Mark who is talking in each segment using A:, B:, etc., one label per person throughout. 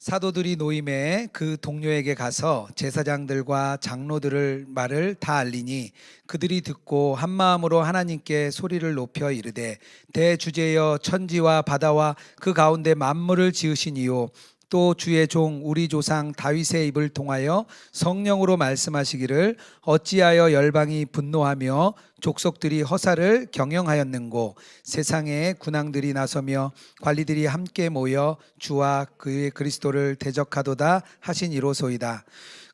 A: 사도들이 노임에 그 동료에게 가서 제사장들과 장로들을 말을 다 알리니 그들이 듣고 한 마음으로 하나님께 소리를 높여 이르되 대주제여 천지와 바다와 그 가운데 만물을 지으시니요 또 주의 종 우리 조상 다윗의 입을 통하여 성령으로 말씀하시기를 어찌하여 열방이 분노하며 족속들이 허사를 경영하였는고 세상에 군왕들이 나서며 관리들이 함께 모여 주와 그의 그리스도를 대적하도다 하신 이로소이다.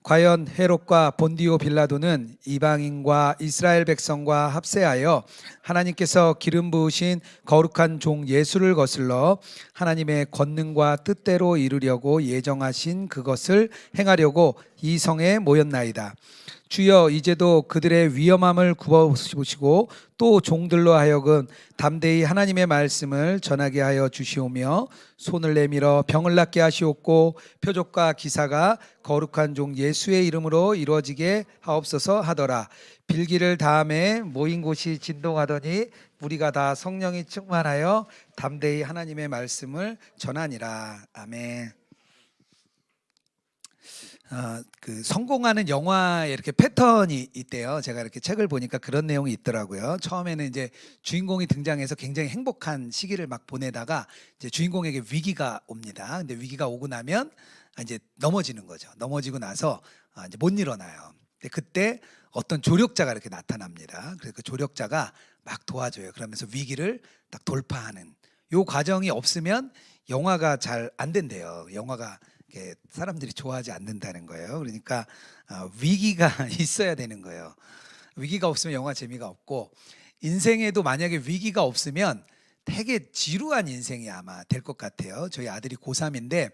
A: 과연 헤롯과 본디오 빌라도는 이방인과 이스라엘 백성과 합세하여 하나님께서 기름 부으신 거룩한 종 예수를 거슬러 하나님의 권능과 뜻대로 이루려고 예정하신 그것을 행하려고 이 성에 모였나이다. 주여 이제도 그들의 위험함을 굽어보시고 또 종들로 하여금 담대히 하나님의 말씀을 전하게 하여 주시오며 손을 내밀어 병을 낫게 하시옵고 표적과 기사가 거룩한 종 예수의 이름으로 이루어지게 하옵소서 하더라. 빌기를 다음에 모인 곳이 진동하더니 우리가 다 성령이 충만하여 담대히 하나님의 말씀을 전하니라. 아멘. 성공하는 영화에 이렇게 패턴이 있대요. 제가 이렇게 책을 보니까 그런 내용이 있더라고요. 처음에는 이제 주인공이 등장해서 굉장히 행복한 시기를 막 보내다가 이제 주인공에게 위기가 옵니다. 근데 위기가 오고 나면 이제 넘어지는 거죠. 넘어지고 나서 이제 못 일어나요. 근데 그때 어떤 조력자가 이렇게 나타납니다. 그래서 그 조력자가 막 도와줘요. 그러면서 위기를 딱 돌파하는 요 과정이 없으면 영화가 잘 안 된대요. 영화가 사람들이 좋아하지 않는다는 거예요. 그러니까 위기가 있어야 되는 거예요. 위기가 없으면 영화 재미가 없고 인생에도 만약에 위기가 없으면 되게 지루한 인생이 아마 될 것 같아요. 저희 아들이 고3인데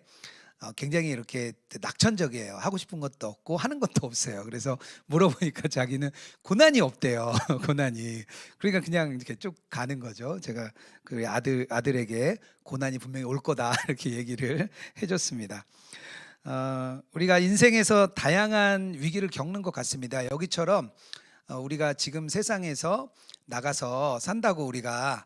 A: 굉장히 이렇게 낙천적이에요. 하고 싶은 것도 없고 하는 것도 없어요. 그래서 물어보니까 자기는 고난이 없대요. 고난이. 그러니까 그냥 이렇게 쭉 가는 거죠. 제가 그 아들에게 고난이 분명히 올 거다 이렇게 얘기를 해줬습니다. 우리가 인생에서 다양한 위기를 겪는 것 같습니다. 여기처럼 우리가 지금 세상에서 나가서 산다고 우리가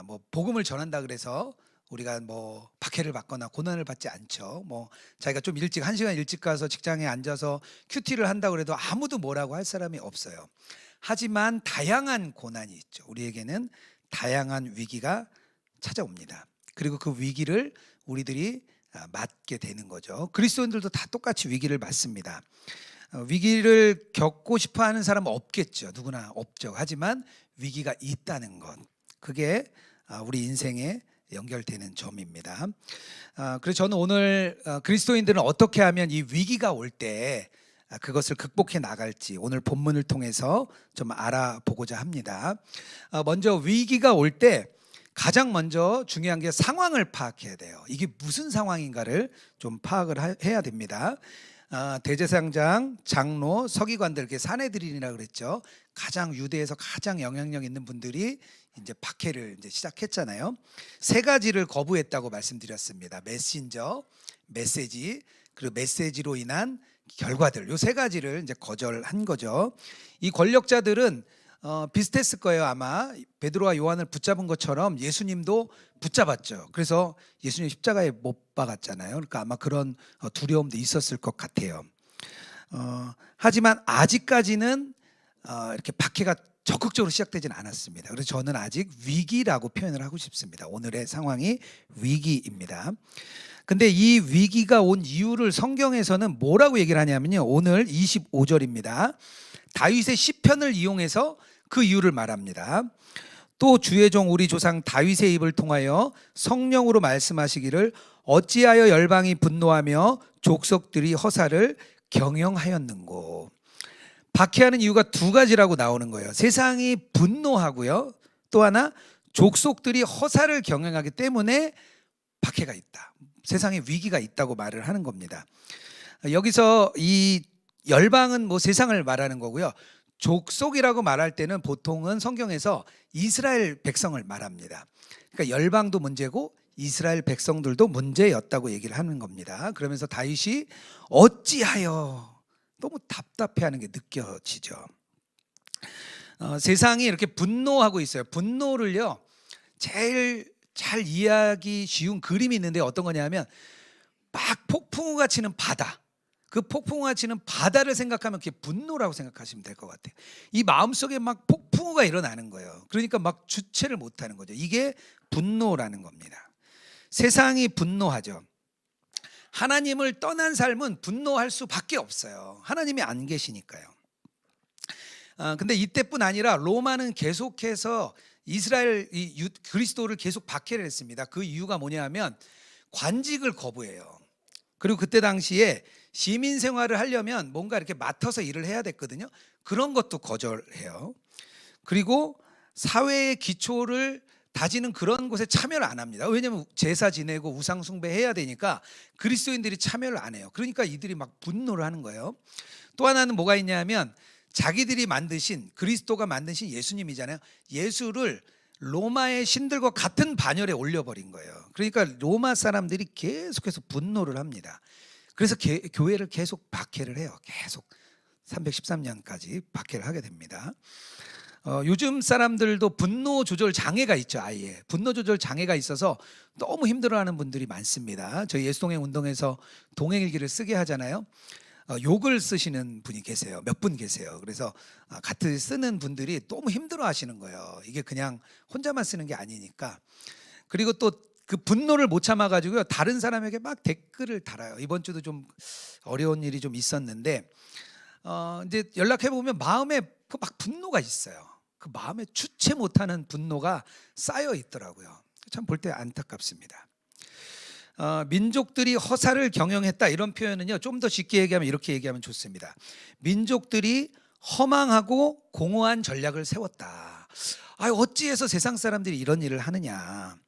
A: 뭐 복음을 전한다 그래서 우리가 뭐 박해를 받거나 고난을 받지 않죠. 뭐 자기가 좀 일찍 1시간 일찍 가서 직장에 앉아서 큐티를 한다고 해도 아무도 뭐라고 할 사람이 없어요. 하지만 다양한 고난이 있죠. 우리에게는 다양한 위기가 찾아옵니다. 그리고 그 위기를 우리들이 맞게 되는 거죠. 그리스도인들도 다 똑같이 위기를 맞습니다. 위기를 겪고 싶어하는 사람은 없겠죠. 누구나 없죠. 하지만 위기가 있다는 것, 그게 우리 인생에 연결되는 점입니다. 그래서 저는 오늘 그리스도인들은 어떻게 하면 이 위기가 올 때 그것을 극복해 나갈지 오늘 본문을 통해서 좀 알아보고자 합니다. 먼저 위기가 올 때 가장 먼저 중요한 게 상황을 파악해야 돼요. 이게 무슨 상황인가를 좀 파악을 해야 됩니다. 대제사장, 장로, 서기관들, 이렇게 사내들인이라고 그랬죠. 가장 유대에서 가장 영향력 있는 분들이 이제 박해를 이제 시작했잖아요. 세 가지를 거부했다고 말씀드렸습니다. 메신저, 메시지, 그리고 메시지로 인한 결과들, 요 세 가지를 이제 거절한 거죠. 이 권력자들은 비슷했을 거예요. 아마 베드로와 요한을 붙잡은 것처럼 예수님도 붙잡았죠. 그래서 예수님 십자가에 못 박았잖아요. 그러니까 아마 그런 두려움도 있었을 것 같아요. 하지만 아직까지는 이렇게 박해가 적극적으로 시작되지는 않았습니다. 그래서 저는 아직 위기라고 표현을 하고 싶습니다. 오늘의 상황이 위기입니다. 근데 이 위기가 온 이유를 성경에서는 뭐라고 얘기를 하냐면요. 오늘 25절입니다. 다윗의 시편을 이용해서 그 이유를 말합니다. 또 주의 종 우리 조상 다윗의 입을 통하여 성령으로 말씀하시기를 어찌하여 열방이 분노하며 족속들이 허사를 경영하였는고. 박해하는 이유가 두 가지라고 나오는 거예요. 세상이 분노하고요. 또 하나 족속들이 허사를 경영하기 때문에 박해가 있다. 세상에 위기가 있다고 말을 하는 겁니다. 여기서 이 열방은 뭐 세상을 말하는 거고요. 족속이라고 말할 때는 보통은 성경에서 이스라엘 백성을 말합니다. 그러니까 열방도 문제고 이스라엘 백성들도 문제였다고 얘기를 하는 겁니다. 그러면서 다윗이 어찌하여 너무 답답해하는 게 느껴지죠. 세상이 이렇게 분노하고 있어요. 분노를요 제일 잘 이해하기 쉬운 그림이 있는데 어떤 거냐면 막 폭풍우가 치는 바다, 그 폭풍우가 치는 바다를 생각하면 그게 분노라고 생각하시면 될 것 같아요. 이 마음속에 막 폭풍우가 일어나는 거예요. 그러니까 막 주체를 못하는 거죠. 이게 분노라는 겁니다. 세상이 분노하죠. 하나님을 떠난 삶은 분노할 수밖에 없어요. 하나님이 안 계시니까요. 근데 이때뿐 아니라 로마는 계속해서 이스라엘 그리스도를 계속 박해를 했습니다. 그 이유가 뭐냐면 관직을 거부해요. 그리고 그때 당시에 시민 생활을 하려면 뭔가 이렇게 맡아서 일을 해야 됐거든요. 그런 것도 거절해요. 그리고 사회의 기초를 다지는 그런 곳에 참여를 안 합니다. 왜냐하면 제사 지내고 우상 숭배해야 되니까 그리스도인들이 참여를 안 해요. 그러니까 이들이 막 분노를 하는 거예요. 또 하나는 뭐가 있냐면 자기들이 만드신, 그리스도가 만드신 예수님이잖아요. 예수를 로마의 신들과 같은 반열에 올려버린 거예요. 그러니까 로마 사람들이 계속해서 분노를 합니다. 그래서 교회를 계속 박해를 해요. 계속 313년까지 박해를 하게 됩니다. 요즘 사람들도 분노 조절 장애가 있죠. 아예 분노 조절 장애가 있어서 너무 힘들어하는 분들이 많습니다. 저희 예수동행 운동에서 동행일기를 쓰게 하잖아요. 욕을 쓰시는 분이 계세요. 몇 분 계세요. 그래서 같이 쓰는 분들이 너무 힘들어 하시는 거예요. 이게 그냥 혼자만 쓰는 게 아니니까. 그리고 또 그 분노를 못 참아 가지고요, 다른 사람에게 막 댓글을 달아요. 이번 주도 좀 어려운 일이 좀 있었는데 이제 연락해 보면 마음에 그 막 분노가 있어요. 그 마음에 주체 못하는 분노가 쌓여 있더라고요. 참 볼 때 안타깝습니다. 민족들이 허사를 경영했다, 이런 표현은요, 좀 더 쉽게 얘기하면 이렇게 얘기하면 좋습니다. 민족들이 허망하고 공허한 전략을 세웠다. 어찌해서 세상 사람들이 이런 일을 하느냐.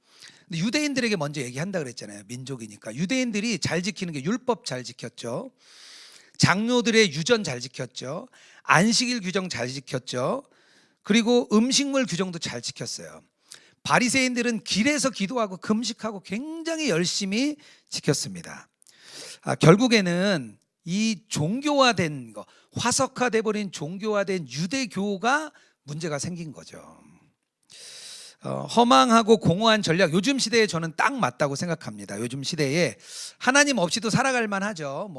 A: 근데 유대인들에게 먼저 얘기한다 그랬잖아요. 민족이니까. 유대인들이 잘 지키는 게 율법 잘 지켰죠. 장로들의 유전 잘 지켰죠. 안식일 규정 잘 지켰죠. 그리고 음식물 규정도 잘 지켰어요. 바리새인들은 길에서 기도하고 금식하고 굉장히 열심히 지켰습니다. 결국에는 이 종교화된 거, 화석화돼 버린 종교화된 유대교가 문제가 생긴 거죠. 허망하고 공허한 전략, 요즘 시대에 저는 딱 맞다고 생각합니다. 요즘 시대에 하나님 없이도 살아갈 만하죠.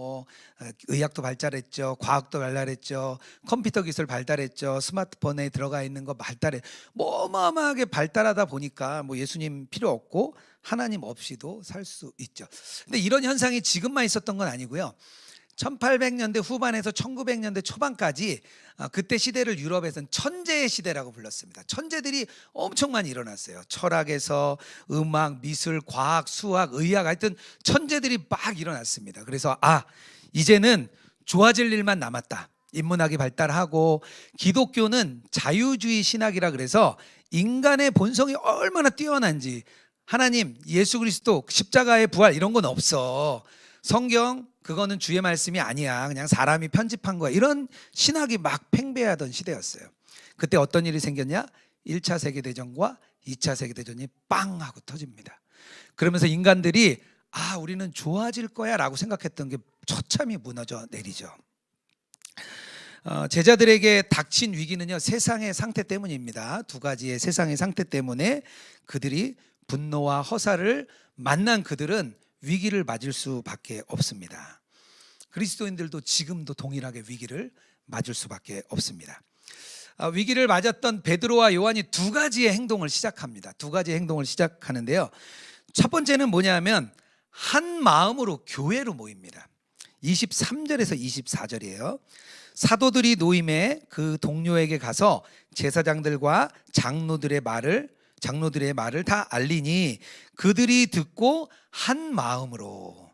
A: 의학도 발달했죠, 과학도 발달했죠, 컴퓨터 기술 발달했죠, 스마트폰에 들어가 있는 거 발달해, 어마어마하게 발달하다 보니까 예수님 필요 없고 하나님 없이도 살 수 있죠. 근데 이런 현상이 지금만 있었던 건 아니고요. 1800년대 후반에서 1900년대 초반까지 그때 시대를 유럽에서는 천재의 시대라고 불렀습니다. 천재들이 엄청 많이 일어났어요. 철학에서 음악, 미술, 과학, 수학, 의학, 하여튼 천재들이 막 일어났습니다. 그래서 이제는 좋아질 일만 남았다. 인문학이 발달하고 기독교는 자유주의 신학이라 그래서 인간의 본성이 얼마나 뛰어난지, 하나님, 예수 그리스도, 십자가의 부활 이런 건 없어. 성경 그거는 주의 말씀이 아니야, 그냥 사람이 편집한 거야, 이런 신학이 막 팽배하던 시대였어요. 그때 어떤 일이 생겼냐? 1차 세계대전과 2차 세계대전이 빵 하고 터집니다. 그러면서 인간들이 우리는 좋아질 거야 라고 생각했던 게 처참히 무너져 내리죠. 제자들에게 닥친 위기는요, 세상의 상태 때문입니다. 두 가지의 세상의 상태 때문에 그들이 분노와 허사를 만난 그들은 위기를 맞을 수밖에 없습니다. 그리스도인들도 지금도 동일하게 위기를 맞을 수밖에 없습니다. 위기를 맞았던 베드로와 요한이 두 가지의 행동을 시작합니다. 두 가지의 행동을 시작하는데요, 첫 번째는 뭐냐면 한 마음으로 교회로 모입니다. 23절에서 24절이에요. 사도들이 노임에 그 동료에게 가서 제사장들과 장로들의 말을 다 알리니 그들이 듣고 한 마음으로,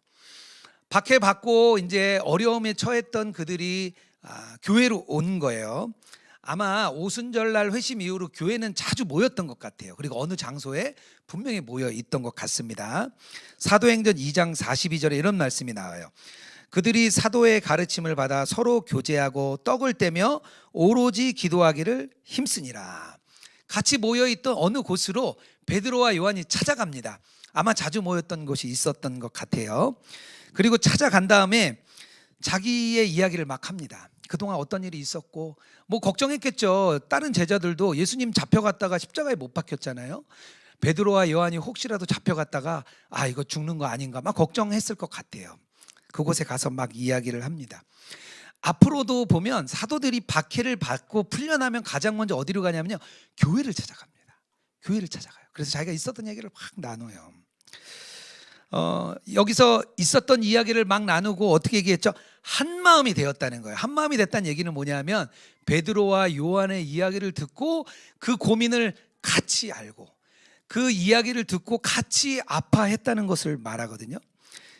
A: 박해받고 이제 어려움에 처했던 그들이 교회로 온 거예요. 아마 오순절날 회심 이후로 교회는 자주 모였던 것 같아요. 그리고 어느 장소에 분명히 모여 있던 것 같습니다. 사도행전 2장 42절에 이런 말씀이 나와요. 그들이 사도의 가르침을 받아 서로 교제하고 떡을 떼며 오로지 기도하기를 힘쓰니라. 같이 모여있던 어느 곳으로 베드로와 요한이 찾아갑니다. 아마 자주 모였던 곳이 있었던 것 같아요. 그리고 찾아간 다음에 자기의 이야기를 막 합니다. 그동안 어떤 일이 있었고, 걱정했겠죠. 다른 제자들도 예수님 잡혀갔다가 십자가에 못 박혔잖아요. 베드로와 요한이 혹시라도 잡혀갔다가 이거 죽는 거 아닌가 막 걱정했을 것 같아요. 그곳에 가서 막 이야기를 합니다. 앞으로도 보면 사도들이 박해를 받고 풀려나면 가장 먼저 어디로 가냐면요, 교회를 찾아갑니다. 교회를 찾아가요. 그래서 자기가 있었던 얘기를 막 나눠요. 여기서 있었던 이야기를 막 나누고 어떻게 얘기했죠? 한 마음이 되었다는 거예요. 한 마음이 됐다는 얘기는 뭐냐면 베드로와 요한의 이야기를 듣고 그 고민을 같이 알고 그 이야기를 듣고 같이 아파했다는 것을 말하거든요.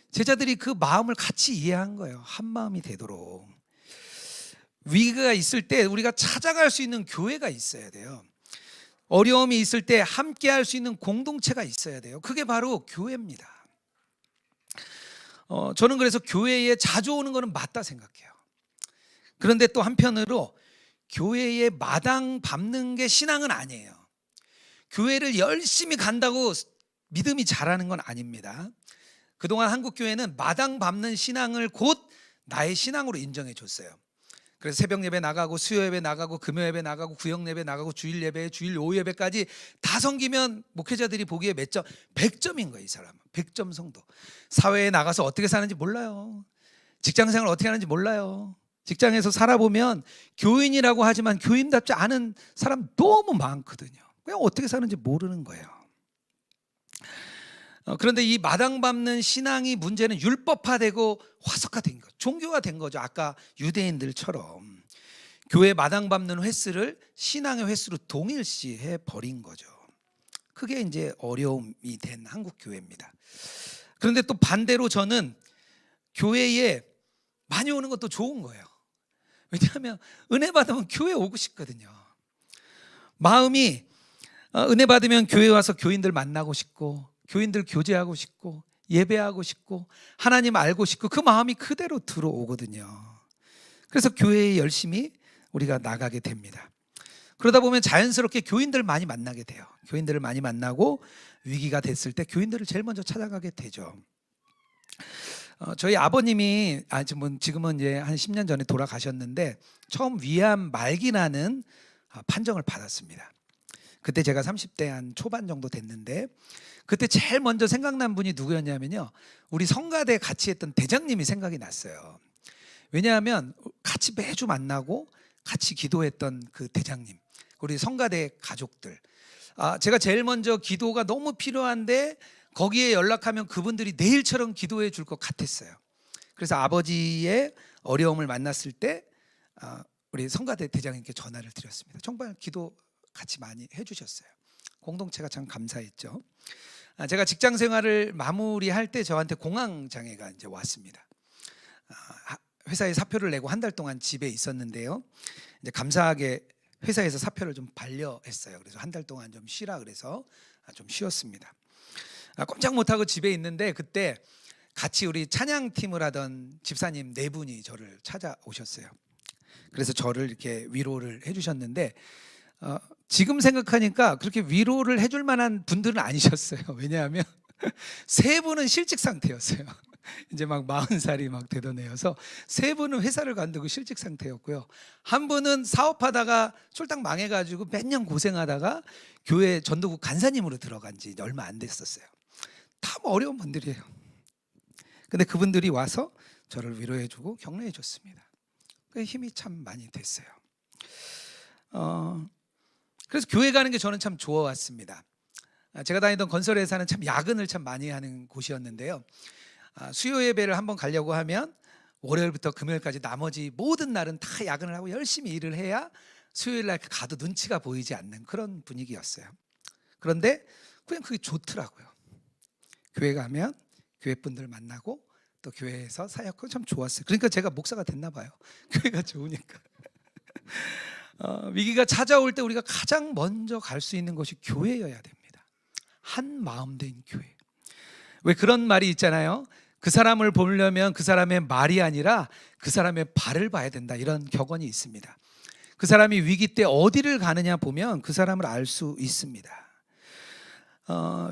A: 제자들이 그 마음을 같이 이해한 거예요. 한 마음이 되도록. 위기가 있을 때 우리가 찾아갈 수 있는 교회가 있어야 돼요. 어려움이 있을 때 함께 할 수 있는 공동체가 있어야 돼요. 그게 바로 교회입니다. 저는 그래서 교회에 자주 오는 거는 맞다 생각해요. 그런데 또 한편으로 교회에 마당 밟는 게 신앙은 아니에요. 교회를 열심히 간다고 믿음이 자라는 건 아닙니다. 그동안 한국교회는 마당 밟는 신앙을 곧 나의 신앙으로 인정해 줬어요. 그래서 새벽 예배 나가고 수요 예배 나가고 금요 예배 나가고 구역 예배 나가고 주일 예배, 주일 오후 예배까지 다 섬기면 목회자들이 보기에 몇 점? 100점인 거예요. 이 사람은 100점 성도. 사회에 나가서 어떻게 사는지 몰라요. 직장생활 어떻게 하는지 몰라요. 직장에서 살아보면 교인이라고 하지만 교인답지 않은 사람 너무 많거든요. 그냥 어떻게 사는지 모르는 거예요. 그런데 이 마당 밟는 신앙이 문제는 율법화되고 화석화된 거, 종교가 된 거죠. 아까 유대인들처럼 교회 마당 밟는 횟수를 신앙의 횟수로 동일시해 버린 거죠. 그게 이제 어려움이 된 한국 교회입니다. 그런데 또 반대로 저는 교회에 많이 오는 것도 좋은 거예요. 왜냐하면 은혜 받으면 교회 오고 싶거든요. 마음이 은혜 받으면 교회 와서 교인들 만나고 싶고 교인들 교제하고 싶고 예배하고 싶고 하나님 알고 싶고 그 마음이 그대로 들어오거든요. 그래서 교회에 열심히 우리가 나가게 됩니다. 그러다 보면 자연스럽게 교인들을 많이 만나게 돼요. 교인들을 많이 만나고 위기가 됐을 때 교인들을 제일 먼저 찾아가게 되죠. 저희 아버님이 지금은 이제 한 10년 전에 돌아가셨는데 처음 위암 말기라는 판정을 받았습니다. 그때 제가 30대 한 초반 정도 됐는데 그때 제일 먼저 생각난 분이 누구였냐면요, 우리 성가대 같이 했던 대장님이 생각이 났어요. 왜냐하면 같이 매주 만나고 같이 기도했던 그 대장님, 우리 성가대 가족들. 제가 제일 먼저 기도가 너무 필요한데 거기에 연락하면 그분들이 내일처럼 기도해 줄 것 같았어요. 그래서 아버지의 어려움을 만났을 때 우리 성가대 대장님께 전화를 드렸습니다. 정말 기도 같이 많이 해주셨어요. 공동체가 참 감사했죠. 제가 직장 생활을 마무리할 때 저한테 공황 장애가 이제 왔습니다. 회사에 사표를 내고 한 달 동안 집에 있었는데요. 이제 감사하게 회사에서 사표를 좀 반려했어요. 그래서 한 달 동안 좀 쉬라 그래서 좀 쉬었습니다. 꼼짝 못하고 집에 있는데 그때 같이 우리 찬양팀을 하던 집사님 4분이 저를 찾아오셨어요. 그래서 저를 이렇게 위로를 해주셨는데 지금 생각하니까 그렇게 위로를 해줄 만한 분들은 아니셨어요. 왜냐하면 3분은 실직 상태였어요. 이제 막 40살이 막 되던 애여서 3분은 회사를 관두고 실직 상태였고요. 한 분은 사업하다가 쫄딱 망해가지고 몇 년 고생하다가 교회 전도국 간사님으로 들어간 지 얼마 안 됐었어요. 다 어려운 분들이에요. 근데 그분들이 와서 저를 위로해주고 격려해줬습니다. 그 힘이 참 많이 됐어요. 그래서 교회 가는 게 저는 참 좋아왔습니다. 제가 다니던 건설회사는 참 야근을 참 많이 하는 곳이었는데요. 수요 예배를 한번 가려고 하면 월요일부터 금요일까지 나머지 모든 날은 다 야근을 하고 열심히 일을 해야 수요일 날 가도 눈치가 보이지 않는 그런 분위기였어요. 그런데 그냥 그게 좋더라고요. 교회 가면 교회 분들 만나고 또 교회에서 사역하고 참 좋았어요. 그러니까 제가 목사가 됐나 봐요. 교회가 좋으니까. 위기가 찾아올 때 우리가 가장 먼저 갈 수 있는 것이 교회여야 됩니다. 한 마음 된 교회. 왜 그런 말이 있잖아요. 그 사람을 보려면 그 사람의 말이 아니라 그 사람의 발을 봐야 된다, 이런 격언이 있습니다. 그 사람이 위기 때 어디를 가느냐 보면 그 사람을 알 수 있습니다.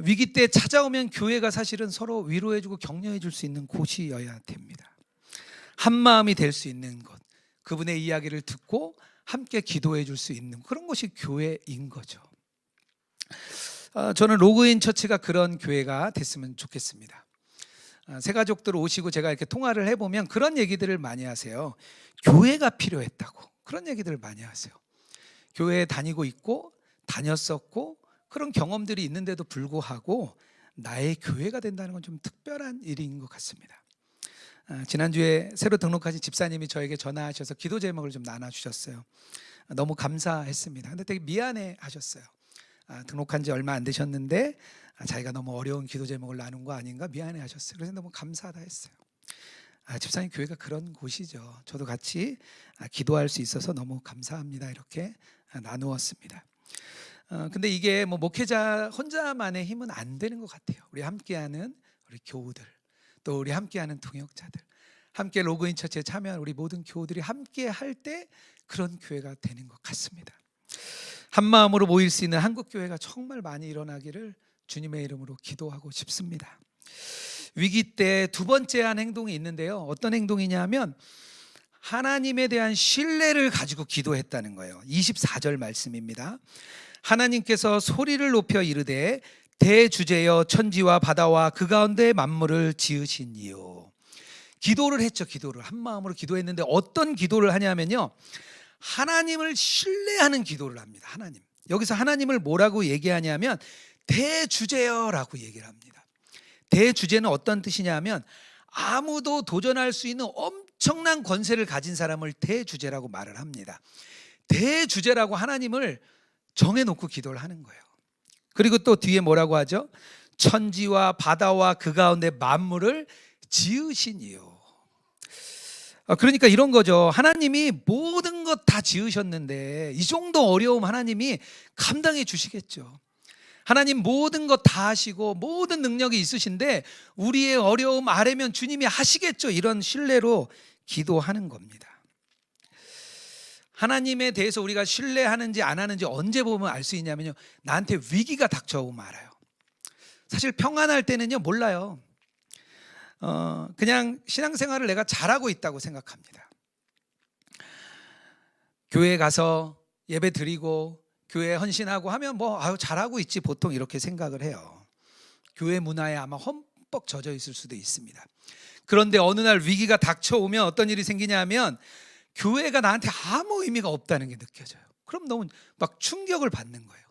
A: 위기 때 찾아오면 교회가 사실은 서로 위로해주고 격려해줄 수 있는 곳이어야 됩니다. 한 마음이 될 수 있는 곳, 그분의 이야기를 듣고 함께 기도해 줄 수 있는 그런 것이 교회인 거죠. 저는 로그인 처치가 그런 교회가 됐으면 좋겠습니다. 새 가족들 오시고 제가 이렇게 통화를 해보면 그런 얘기들을 많이 하세요. 교회가 필요했다고 그런 얘기들을 많이 하세요. 교회에 다니고 있고 다녔었고 그런 경험들이 있는데도 불구하고 나의 교회가 된다는 건 좀 특별한 일인 것 같습니다. 지난주에 새로 등록하신 집사님이 저에게 전화하셔서 기도 제목을 좀 나눠주셨어요. 너무 감사했습니다. 근데 되게 미안해 하셨어요. 등록한 지 얼마 안 되셨는데 자기가 너무 어려운 기도 제목을 나눈 거 아닌가 미안해 하셨어요. 그래서 너무 감사하다 했어요. 집사님 교회가 그런 곳이죠. 저도 같이 기도할 수 있어서 너무 감사합니다. 이렇게 나누었습니다. 근데 이게 뭐 목회자 혼자만의 힘은 안 되는 것 같아요. 우리 함께하는 우리 교우들, 또 우리 함께하는 동역자들, 함께 로그인 처치에 참여한 우리 모든 교우들이 함께 할 때 그런 교회가 되는 것 같습니다. 한 마음으로 모일 수 있는 한국 교회가 정말 많이 일어나기를 주님의 이름으로 기도하고 싶습니다. 위기 때 두 번째 한 행동이 있는데요. 어떤 행동이냐면 하나님에 대한 신뢰를 가지고 기도했다는 거예요. 24절 말씀입니다. 하나님께서 소리를 높여 이르되 대주제여 천지와 바다와 그 가운데 만물을 지으시니요. 기도를 했죠. 기도를 한 마음으로 기도했는데 어떤 기도를 하냐면요, 하나님을 신뢰하는 기도를 합니다. 하나님, 여기서 하나님을 뭐라고 얘기하냐면 대주제여라고 얘기를 합니다. 대주제는 어떤 뜻이냐면 아무도 도전할 수 있는 엄청난 권세를 가진 사람을 대주제라고 말을 합니다. 대주제라고 하나님을 정해놓고 기도를 하는 거예요. 그리고 또 뒤에 뭐라고 하죠? 천지와 바다와 그 가운데 만물을 지으시니요. 그러니까 이런 거죠. 하나님이 모든 것 다 지으셨는데 이 정도 어려움 하나님이 감당해 주시겠죠. 하나님 모든 것 다 하시고 모든 능력이 있으신데 우리의 어려움 아래면 주님이 하시겠죠. 이런 신뢰로 기도하는 겁니다. 하나님에 대해서 우리가 신뢰하는지 안 하는지 언제 보면 알 수 있냐면요, 나한테 위기가 닥쳐오면 알아요. 사실 평안할 때는요 몰라요. 그냥 신앙생활을 내가 잘하고 있다고 생각합니다. 교회에 가서 예배 드리고 교회에 헌신하고 하면 잘하고 있지 보통 이렇게 생각을 해요. 교회 문화에 아마 흠뻑 젖어 있을 수도 있습니다. 그런데 어느 날 위기가 닥쳐오면 어떤 일이 생기냐면 교회가 나한테 아무 의미가 없다는 게 느껴져요. 그럼 너무 막 충격을 받는 거예요.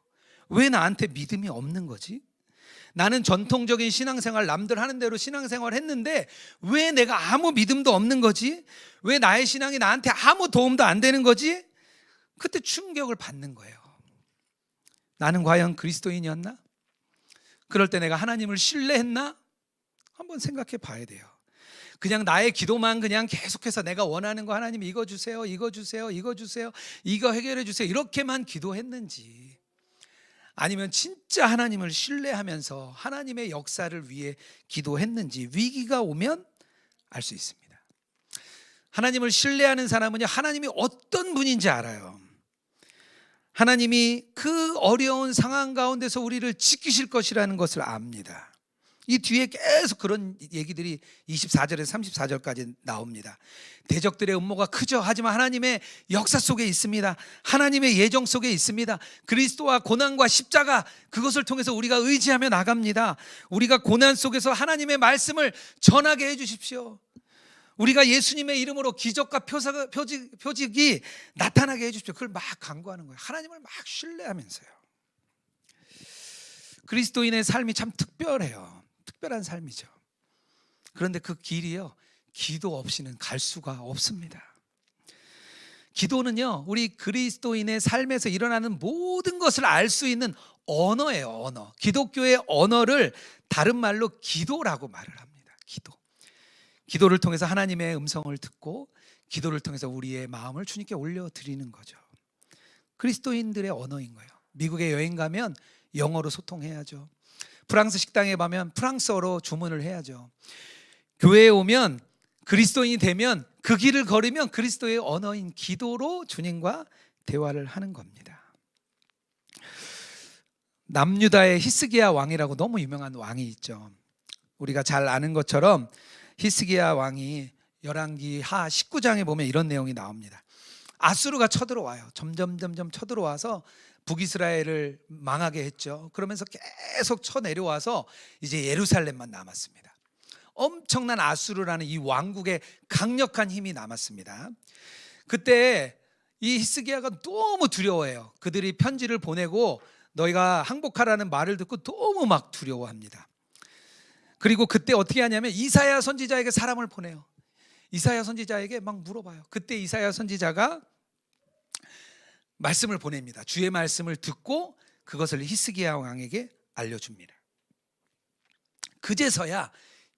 A: 왜 나한테 믿음이 없는 거지? 나는 전통적인 신앙생활 남들 하는 대로 신앙생활 했는데 왜 내가 아무 믿음도 없는 거지? 왜 나의 신앙이 나한테 아무 도움도 안 되는 거지? 그때 충격을 받는 거예요. 나는 과연 그리스도인이었나? 그럴 때 내가 하나님을 신뢰했나? 한번 생각해 봐야 돼요. 그냥 나의 기도만 그냥 계속해서 내가 원하는 거 하나님 이거 주세요, 이거 주세요, 이거 주세요, 이거 해결해 주세요 이렇게만 기도했는지, 아니면 진짜 하나님을 신뢰하면서 하나님의 역사를 위해 기도했는지 위기가 오면 알 수 있습니다. 하나님을 신뢰하는 사람은요, 하나님이 어떤 분인지 알아요. 하나님이 그 어려운 상황 가운데서 우리를 지키실 것이라는 것을 압니다. 이 뒤에 계속 그런 얘기들이 24절에서 34절까지 나옵니다. 대적들의 음모가 크죠. 하지만 하나님의 역사 속에 있습니다. 하나님의 예정 속에 있습니다. 그리스도와 고난과 십자가, 그것을 통해서 우리가 의지하며 나갑니다. 우리가 고난 속에서 하나님의 말씀을 전하게 해주십시오. 우리가 예수님의 이름으로 기적과 표적이 나타나게 해주십시오. 그걸 막 간구하는 거예요. 하나님을 막 신뢰하면서요. 그리스도인의 삶이 참 특별해요. 특별한 삶이죠. 그런데 그 길이요, 기도 없이는 갈 수가 없습니다. 기도는요, 우리 그리스도인의 삶에서 일어나는 모든 것을 알 수 있는 언어예요. 언어. 기독교의 언어를 다른 말로 기도라고 말을 합니다. 기도를 통해서 하나님의 음성을 듣고 기도를 통해서 우리의 마음을 주님께 올려드리는 거죠. 그리스도인들의 언어인 거예요. 미국에 여행 가면 영어로 소통해야죠. 프랑스 식당에 가면 프랑스어로 주문을 해야죠. 교회에 오면 그리스도인이 되면 그 길을 걸으면 그리스도의 언어인 기도로 주님과 대화를 하는 겁니다. 남유다의 히스기야 왕이라고 너무 유명한 왕이 있죠. 우리가 잘 아는 것처럼 히스기야 왕이 열왕기 하 19장에 보면 이런 내용이 나옵니다. 아수르가 쳐들어와요. 점점 쳐들어와서 북이스라엘을 망하게 했죠. 그러면서 계속 쳐 내려와서 이제 예루살렘만 남았습니다. 엄청난 아수르라는 이 왕국의 강력한 힘이 남았습니다. 그때 이 히스기야가 너무 두려워해요. 그들이 편지를 보내고 너희가 항복하라는 말을 듣고 너무 막 두려워합니다. 그리고 그때 어떻게 하냐면 이사야 선지자에게 사람을 보내요. 이사야 선지자에게 막 물어봐요. 그때 이사야 선지자가 말씀을 보냅니다. 주의 말씀을 듣고 그것을 히스기야 왕에게 알려줍니다. 그제서야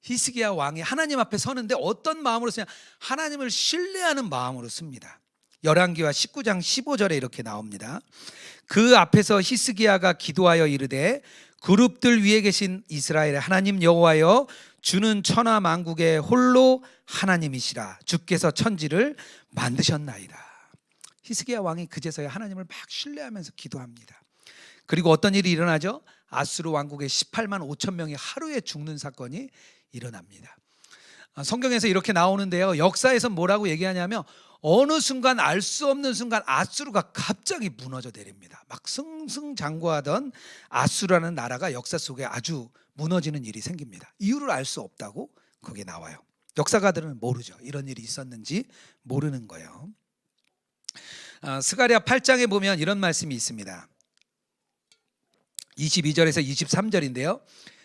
A: 히스기야 왕이 하나님 앞에 서는데 어떤 마음으로 쓰냐? 하나님을 신뢰하는 마음으로 씁니다. 열왕기와 19장 15절에 이렇게 나옵니다. 그 앞에서 히스기야가 기도하여 이르되 그룹들 위에 계신 이스라엘의 하나님 여호와여, 주는 천하 만국의 홀로 하나님이시라. 주께서 천지를 만드셨나이다. 히스기야 왕이 그제서야 하나님을 막 신뢰하면서 기도합니다. 그리고 어떤 일이 일어나죠? 아수르 왕국의 18만 5천 명이 하루에 죽는 사건이 일어납니다. 성경에서 이렇게 나오는데요, 역사에서 뭐라고 얘기하냐면 어느 순간 알 수 없는 순간 아수르가 갑자기 무너져 내립니다. 막 승승장구하던 아수르라는 나라가 역사 속에 아주 무너지는 일이 생깁니다. 이유를 알 수 없다고 거기에 나와요. 역사가들은 모르죠. 이런 일이 있었는지 모르는 거예요. 스가랴 8장에 보면 이런 말씀이 있습니다. 22절에서 23절인데요.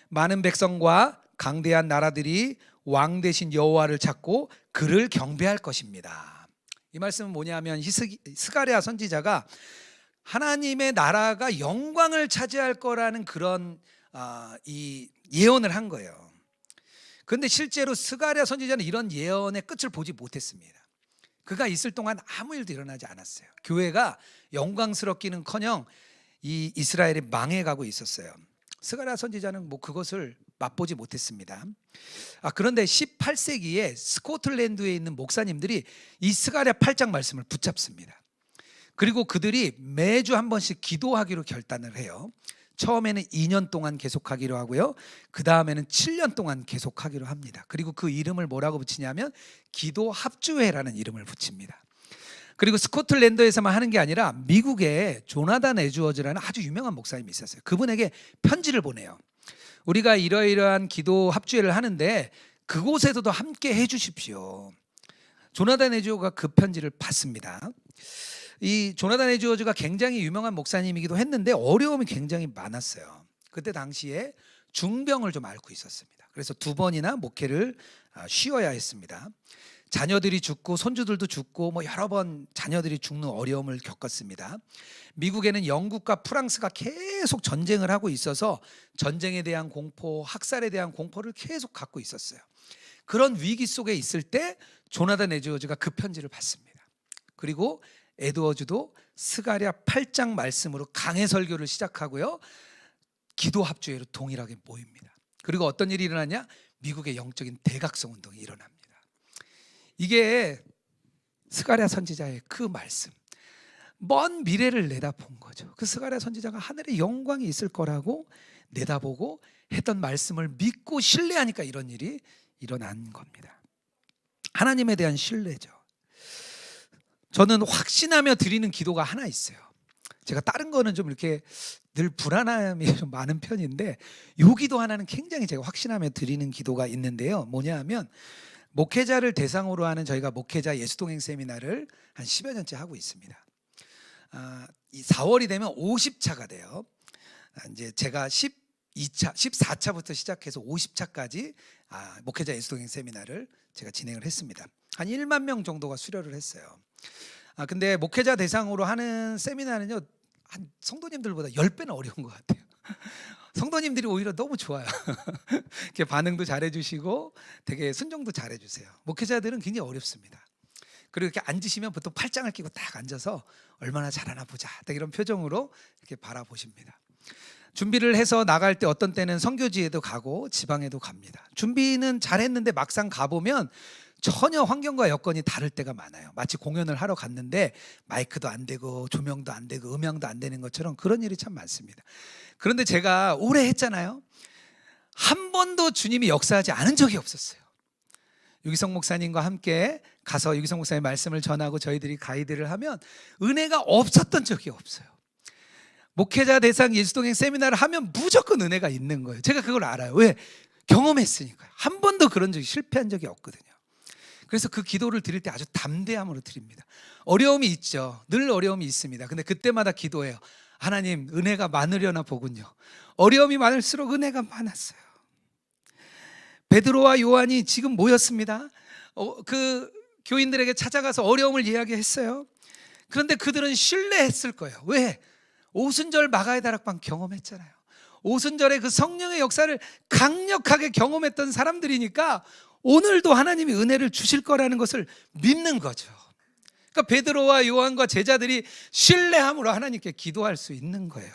A: 많은 백성과 강대한 나라들이 왕 대신 여호와를 찾고 그를 경배할 것입니다. 이 말씀은 뭐냐면 스가랴 선지자가 하나님의 나라가 영광을 차지할 거라는 그런 이 예언을 한 거예요. 그런데 실제로 스가랴 선지자는 이런 예언의 끝을 보지 못했습니다. 그가 있을 동안 아무 일도 일어나지 않았어요. 교회가 영광스럽기는커녕 이 이스라엘이 망해가고 있었어요. 스가랴 선지자는 뭐 그것을 맛보지 못했습니다. 그런데 18세기에 스코틀랜드에 있는 목사님들이 이 스가랴 8장 말씀을 붙잡습니다. 그리고 그들이 매주 한 번씩 기도하기로 결단을 해요. 처음에는 2년 동안 계속하기로 하고요. 그 다음에는 7년 동안 계속하기로 합니다. 그리고 그 이름을 뭐라고 붙이냐면 기도 합주회라는 이름을 붙입니다. 그리고 스코틀랜드에서만 하는 게 아니라 미국에 조나단 에드워즈라는 아주 유명한 목사님이 있었어요. 그분에게 편지를 보내요. 우리가 이러이러한 기도 합주회를 하는데 그곳에서도 함께 해주십시오. 조나단 에드워즈가 그 편지를 받습니다. 이 조나단 에드워즈가 굉장히 유명한 목사님이기도 했는데 어려움이 굉장히 많았어요. 그때 당시에 중병을 좀 앓고 있었습니다. 그래서 2번이나 목회를 쉬어야 했습니다. 자녀들이 죽고 손주들도 죽고 뭐 여러 번 자녀들이 죽는 어려움을 겪었습니다. 미국에는 영국과 프랑스가 계속 전쟁을 하고 있어서 전쟁에 대한 공포, 학살에 대한 공포를 계속 갖고 있었어요. 그런 위기 속에 있을 때 조나단 에드워즈가 그 편지를 받습니다. 그리고 에드워즈도 스가랴 8장 말씀으로 강해 설교를 시작하고요. 기도 합주회로 동일하게 모입니다. 그리고 어떤 일이 일어나냐? 미국의 영적인 대각성 운동이 일어납니다. 이게 스가랴 선지자의 그 말씀, 먼 미래를 내다본 거죠. 그 스가랴 선지자가 하늘의 영광이 있을 거라고 내다보고 했던 말씀을 믿고 신뢰하니까 이런 일이 일어난 겁니다. 하나님에 대한 신뢰죠. 저는 확신하며 드리는 기도가 하나 있어요. 제가 다른 거는 좀 이렇게 늘 불안함이 좀 많은 편인데 이 기도 하나는 굉장히 제가 확신하며 드리는 기도가 있는데요. 뭐냐 하면 목회자를 대상으로 하는 저희가 목회자 예수동행 세미나를 한 10여 년째 하고 있습니다. 이 4월이 되면 50차가 돼요. 이제 제가 12차, 14차부터 시작해서 50차까지 목회자 예수동행 세미나를 제가 진행을 했습니다. 한 1만 명 정도가 수료를 했어요. 근데 목회자 대상으로 하는 세미나는요, 한 성도님들보다 10배는 어려운 것 같아요. 성도님들이 오히려 너무 좋아요. 이렇게 반응도 잘해주시고 되게 순종도 잘해주세요. 목회자들은 굉장히 어렵습니다. 그리고 이렇게 앉으시면 보통 팔짱을 끼고 딱 앉아서 얼마나 잘하나 보자, 딱 이런 표정으로 이렇게 바라보십니다. 준비를 해서 나갈 때 어떤 때는 선교지에도 가고 지방에도 갑니다. 준비는 잘했는데 막상 가보면 전혀 환경과 여건이 다를 때가 많아요. 마치 공연을 하러 갔는데 마이크도 안 되고 조명도 안 되고 음향도 안 되는 것처럼 그런 일이 참 많습니다. 그런데 제가 오래 했잖아요. 한 번도 주님이 역사하지 않은 적이 없었어요. 유기성 목사님과 함께 가서 유기성 목사님의 말씀을 전하고 저희들이 가이드를 하면 은혜가 없었던 적이 없어요. 목회자 대상 예수동행 세미나를 하면 무조건 은혜가 있는 거예요. 제가 그걸 알아요. 왜? 경험했으니까요. 한 번도 그런 적이 실패한 적이 없거든요. 그래서 그 기도를 드릴 때 아주 담대함으로 드립니다. 어려움이 있죠. 늘 어려움이 있습니다. 근데 그때마다 기도해요. 하나님, 은혜가 많으려나 보군요. 어려움이 많을수록 은혜가 많았어요. 베드로와 요한이 지금 모였습니다. 그 교인들에게 찾아가서 어려움을 이야기했어요. 그런데 그들은 신뢰했을 거예요. 왜? 오순절 마가의 다락방 경험했잖아요. 오순절에 그 성령의 역사를 강력하게 경험했던 사람들이니까 오늘도 하나님이 은혜를 주실 거라는 것을 믿는 거죠. 그러니까 베드로와 요한과 제자들이 신뢰함으로 하나님께 기도할 수 있는 거예요.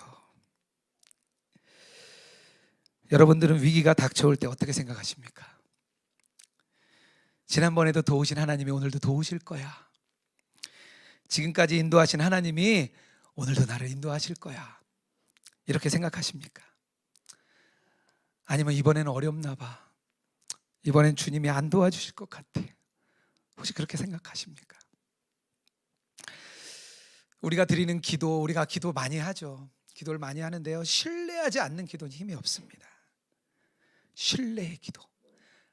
A: 여러분들은 위기가 닥쳐올 때 어떻게 생각하십니까? 지난번에도 도우신 하나님이 오늘도 도우실 거야. 지금까지 인도하신 하나님이 오늘도 나를 인도하실 거야. 이렇게 생각하십니까? 아니면 이번에는 어렵나 봐. 이번엔 주님이 안 도와주실 것 같아. 혹시 그렇게 생각하십니까? 우리가 드리는 기도, 우리가 기도 많이 하죠. 기도를 많이 하는데요, 신뢰하지 않는 기도는 힘이 없습니다. 신뢰의 기도,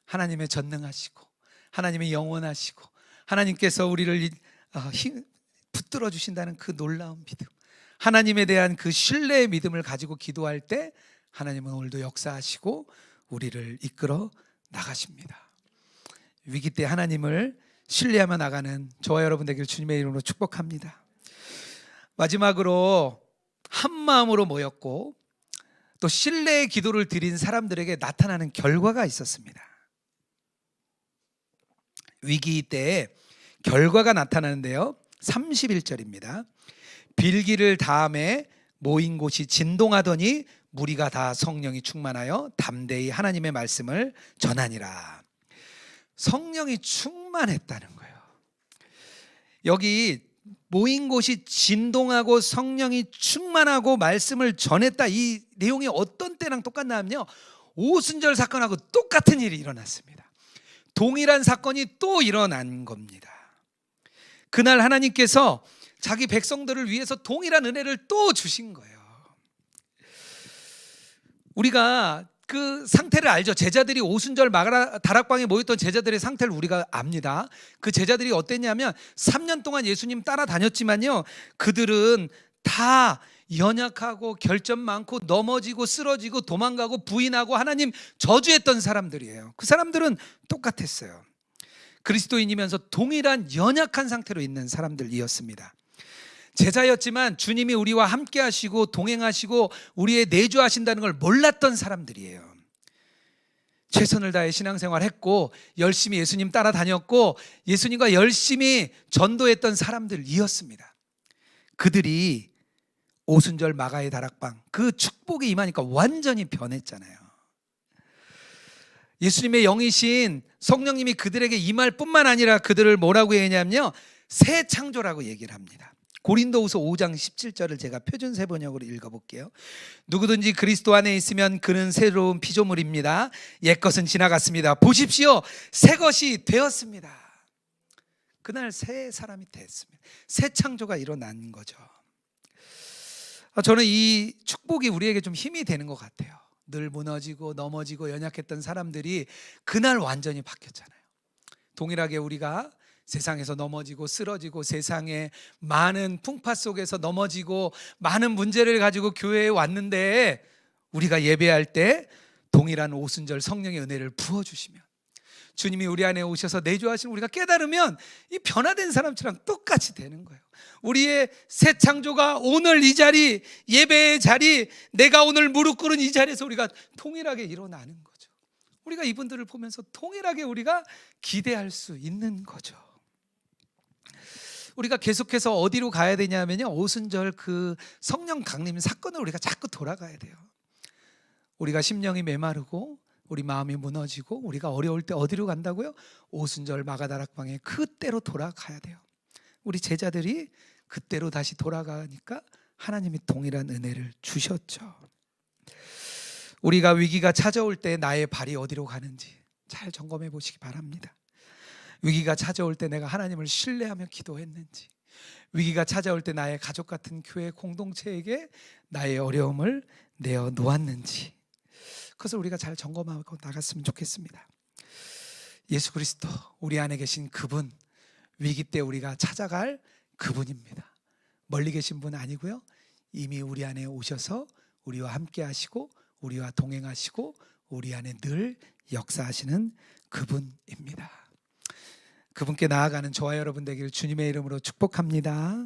A: 하나님의 전능하시고 하나님의 영원하시고 하나님께서 우리를 붙들어 주신다는 그 놀라운 믿음, 하나님에 대한 그 신뢰의 믿음을 가지고 기도할 때 하나님은 오늘도 역사하시고 우리를 이끌어 나가십니다. 위기 때 하나님을 신뢰하며 나가는 저와 여러분 되길 주님의 이름으로 축복합니다. 마지막으로 한 마음으로 모였고 또 신뢰의 기도를 드린 사람들에게 나타나는 결과가 있었습니다. 위기 때에 결과가 나타나는데요, 31절입니다. 빌기를 다음에 모인 곳이 진동하더니 무리가 다 성령이 충만하여 담대히 하나님의 말씀을 전하니라. 성령이 충만했다는 거예요. 여기 모인 곳이 진동하고 성령이 충만하고 말씀을 전했다, 이 내용이 어떤 때랑 똑같냐면요, 오순절 사건하고 똑같은 일이 일어났습니다. 동일한 사건이 또 일어난 겁니다. 그날 하나님께서 자기 백성들을 위해서 동일한 은혜를 또 주신 거예요. 우리가 그 상태를 알죠. 제자들이 오순절 다락방에 모였던 제자들의 상태를 우리가 압니다. 그 제자들이 어땠냐면 3년 동안 예수님 따라다녔지만요, 그들은 다 연약하고 결점 많고 넘어지고 쓰러지고 도망가고 부인하고 하나님 저주했던 사람들이에요. 그 사람들은 똑같았어요. 그리스도인이면서 동일한 연약한 상태로 있는 사람들이었습니다. 제자였지만 주님이 우리와 함께 하시고 동행하시고 우리의 내주하신다는 걸 몰랐던 사람들이에요. 최선을 다해 신앙생활 했고 열심히 예수님 따라다녔고 예수님과 열심히 전도했던 사람들이었습니다. 그들이 오순절 마가의 다락방, 그 축복이 임하니까 완전히 변했잖아요. 예수님의 영이신 성령님이 그들에게 임할 뿐만 아니라 그들을 뭐라고 얘기하냐면요, 새 창조라고 얘기를 합니다. 고린도후서 5장 17절을 제가 표준 세번역으로 읽어볼게요. 누구든지 그리스도 안에 있으면 그는 새로운 피조물입니다. 옛것은 지나갔습니다. 보십시오, 새 것이 되었습니다. 그날 새 사람이 됐습니다. 새 창조가 일어난 거죠. 저는 이 축복이 우리에게 좀 힘이 되는 것 같아요. 늘 무너지고 넘어지고 연약했던 사람들이 그날 완전히 바뀌었잖아요. 동일하게 우리가 세상에서 넘어지고 쓰러지고 세상의 많은 풍파 속에서 넘어지고 많은 문제를 가지고 교회에 왔는데 우리가 예배할 때 동일한 오순절 성령의 은혜를 부어주시면, 주님이 우리 안에 오셔서 내주하신 우리가 깨달으면 이 변화된 사람처럼 똑같이 되는 거예요. 우리의 새 창조가 오늘 이 자리, 예배의 자리, 내가 오늘 무릎 꿇은 이 자리에서 우리가 동일하게 일어나는 거죠. 우리가 이분들을 보면서 동일하게 우리가 기대할 수 있는 거죠. 우리가 계속해서 어디로 가야 되냐면요, 오순절 그 성령 강림 사건을 우리가 자꾸 돌아가야 돼요. 우리가 심령이 메마르고 우리 마음이 무너지고 우리가 어려울 때 어디로 간다고요? 오순절 마가다락방에 그때로 돌아가야 돼요. 우리 제자들이 그때로 다시 돌아가니까 하나님이 동일한 은혜를 주셨죠. 우리가 위기가 찾아올 때 나의 발이 어디로 가는지 잘 점검해 보시기 바랍니다. 위기가 찾아올 때 내가 하나님을 신뢰하며 기도했는지, 위기가 찾아올 때 나의 가족 같은 교회 공동체에게 나의 어려움을 내어 놓았는지, 그것을 우리가 잘 점검하고 나갔으면 좋겠습니다. 예수 그리스도, 우리 안에 계신 그분, 위기 때 우리가 찾아갈 그분입니다. 멀리 계신 분 아니고요, 이미 우리 안에 오셔서 우리와 함께 하시고 우리와 동행하시고 우리 안에 늘 역사하시는 그분입니다. 그분께 나아가는 저와 여러분 되기를 주님의 이름으로 축복합니다.